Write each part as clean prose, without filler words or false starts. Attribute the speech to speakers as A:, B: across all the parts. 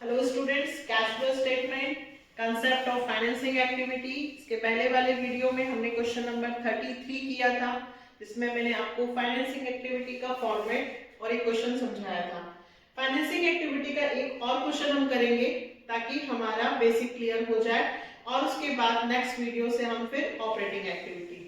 A: Hello students, cash flow statement, concept of financing activity. इसके पहले वाले वीडियो में हमने क्वेश्चन नंबर 33 किया था, जिसमें मैंने आपको फाइनेंसिंग एक्टिविटी का फॉर्मेट और एक क्वेश्चन समझाया था। फाइनेंसिंग एक्टिविटी का एक और क्वेश्चन हम करेंगे ताकि हमारा बेसिक क्लियर हो जाए, और उसके बाद नेक्स्ट वीडियो से हम फिर ऑपरेटिंग एक्टिविटी।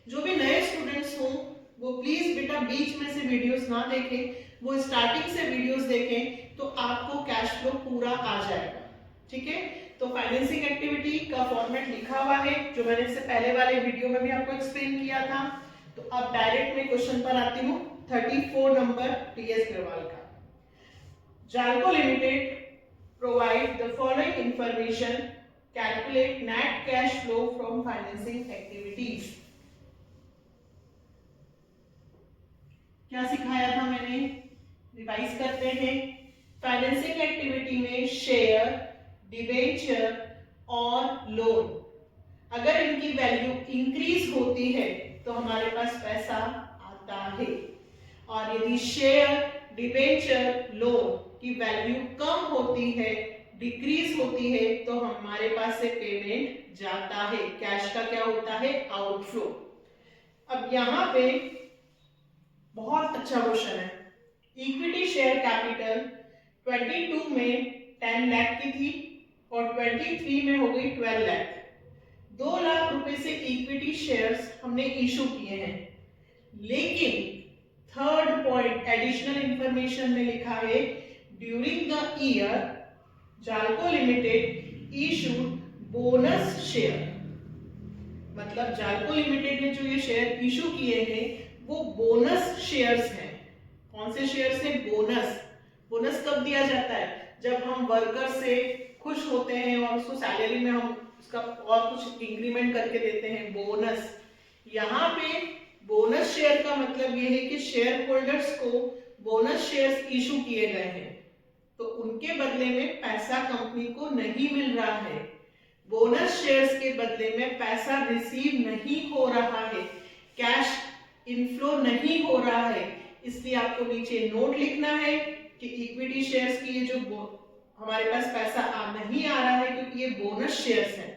A: जो भी नए स्टूडेंट्स हों वो प्लीज बेटा बीच में से वीडियोस ना देखें, वो स्टार्टिंग से वीडियोस देखें तो आपको कैश फ्लो पूरा आ जाएगा। ठीक है, तो फाइनेंसिंग एक्टिविटी का फॉर्मेट लिखा हुआ है जो मैंने इससे पहले वाले वीडियो में भी आपको एक्सप्लेन किया था। तो अब डायरेक्ट मैं क्वेश्चन पर आती हूँ, 34 नंबर टीएस ग्रवाल का। Jalco limited provide the following information, calculate net cash flow from financing activities. क्या सिखाया था मैंने, रिवाइज करते हैं। फाइनेंसिंग एक्टिविटी में शेयर, डिबेंचर और लोन, अगर इनकी वैल्यू इंक्रीज होती है तो हमारे पास पैसा आता है, और यदि शेयर, डिबेंचर, लोन की वैल्यू कम होती है, डिक्रीज होती है, तो हमारे पास से पेमेंट जाता है, कैश का क्या होता है, आउटफ्लो। अब यहां पे बहुत अच्छा क्वेश्चन है। इक्विटी शेयर कैपिटल 22 में 10 लाख की थी और 23 में हो गई 12 लाख। 2 लाख रुपए से इक्विटी शेयर्स हमने इशू किए हैं, लेकिन थर्ड पॉइंट एडिशनल इंफॉर्मेशन में लिखा है, during the year Jalco limited issued bonus share. मतलब जालको लिमिटेड ने जो ये शेयर इशू किए हैं वो बोनस शेयर्स हैं। कौन से शेयर्स हैं, बोनस। बोनस कब दिया जाता है, जब हम वर्कर से खुश होते हैं और उसको सैलरी में हम उसका और कुछ इंक्रीमेंट करके देते हैं, बोनस। यहाँ पे बोनस शेयर का मतलब ये है कि शेयर होल्डर्स को बोनस शेयर्स इशू किए गए हैं, तो उनके बदले में पैसा कंपनी को नहीं मिल रहा है। बोनस शेयर्स के बदले में पैसा रिसीव नहीं हो रहा है, कैश इनफ्लो नहीं हो रहा है। इसलिए आपको नीचे नोट लिखना है कि इक्विटी शेयर्स की ये जो हमारे पास पैसा नहीं आ रहा है क्योंकि ये बोनस शेयर्स है,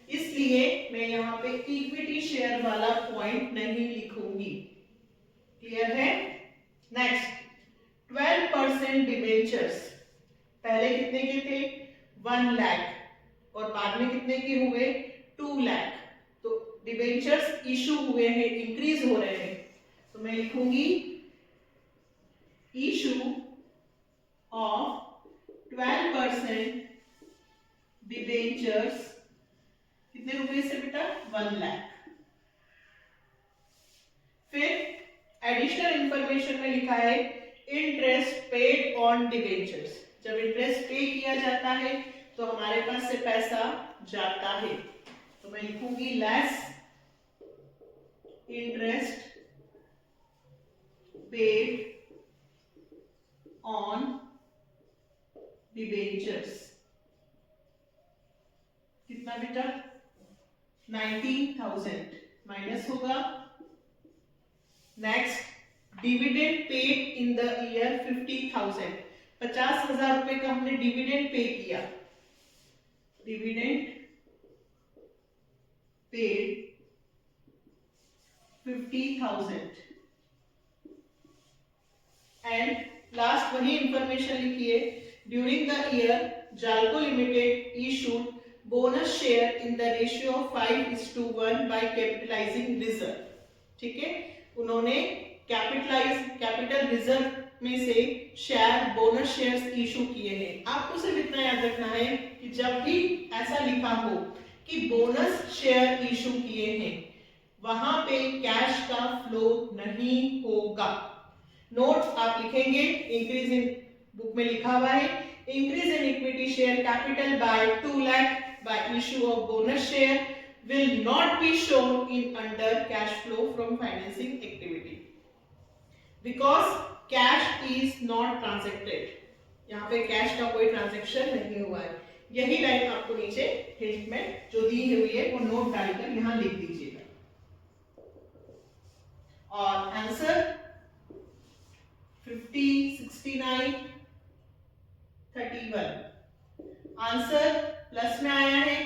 A: इसलिए मैं यहाँ पे इक्विटी शेयर वाला पॉइंट नहीं लिखूंगी। क्लियर है। नेक्स्ट, 12% डिबेंचर्स पहले कितने के थे, 1 लाख, और बाद में कितने के हुए, 2 लाख। तो डिबेंचर्स इशू हुए हैं, इंक्रीज हो रहे हैं, तो मैं लिखूंगी इशू ऑफ 12% डिबेंचर्स, कितने रुपए से बेटा, 1 लाख। फिर एडिशनल इंफॉर्मेशन में लिखा है इंटरेस्ट पेड ऑन डिबेंचर्स। जब इंटरेस्ट पे किया जाता है तो हमारे पास से पैसा जाता है, तो मैं लिखूंगी less interest paid on debentures. कितना बेटा, 19,000 माइनस होगा। Next, dividend paid in the year 50,000, 50,000 रुपए का हमने डिविडेंड पे किया। Dividend paid 50,000। एंड लास्ट वही इंफॉर्मेशन लिखिए, during the year Jalco limited issued bonus share in the ratio of 5:1 by capitalising reserve. ठीक है, उन्होंने कैपिटल रिजर्व में से शेयर, बोनस शेयर्स इशू किए हैं। आपको सिर्फ इतना याद रखना है कि जब भी ऐसा लिखा हो कि बोनस शेयर इशू किए हैं, वहां पे कैश का फ्लो नहीं होगा। नोट्स आप लिखेंगे, इंक्रीज इन, बुक में लिखा हुआ है increase in equity share capital by 2 lakh bye issue of bonus share will not be shown in under cash flow from financing activity because cash is not transacted। यहाँ पे cash का कोई transaction नहीं हुआ है। यही लाइन आपको नीचे हिंट में जो दी हुई है वो नोट डालकर यहाँ लिख दीजिएगा। और आंसर 50, 69, 31 आंसर प्लस में आया है,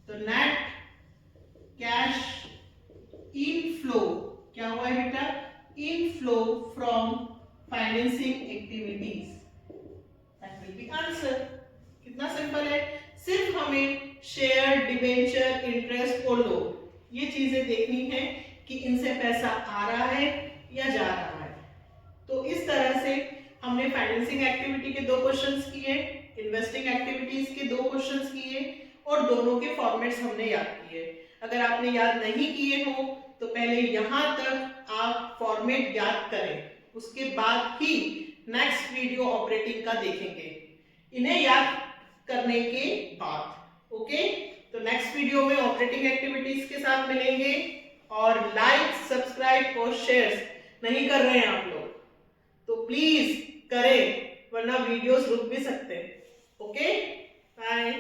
A: तो नेट कैश इनफ्लो क्या हुआ है बेटा? Inflow from financing activities, that will be answer. कितना सिंपल है, सिर्फ हमें शेयर, डिबेंचर, इंटरेस्ट और लोन ये चीजें देखनी है कि इनसे पैसा आ रहा है या जा रहा है। तो इस तरह से हमने फाइनेंसिंग एक्टिविटी के 2 क्वेश्चंस किए, इन्वेस्टिंग एक्टिविटीज के 2 क्वेश्चंस किए और दोनों के फॉर्मेट्स हमने याद किए। अगर आपने याद नहीं किए हो तो पहले यहां तक आप फॉर्मेट याद करें, उसके बाद ही नेक्स्ट वीडियो ऑपरेटिंग का देखेंगे, इन्हें याद करने के बाद। ओके, तो नेक्स्ट वीडियो में ऑपरेटिंग एक्टिविटीज के साथ मिलेंगे। और लाइक, सब्सक्राइब और शेयर नहीं कर रहे हैं आप लोग तो प्लीज करें, वरना वीडियोस रुक भी सकते हैं। Okay, bye.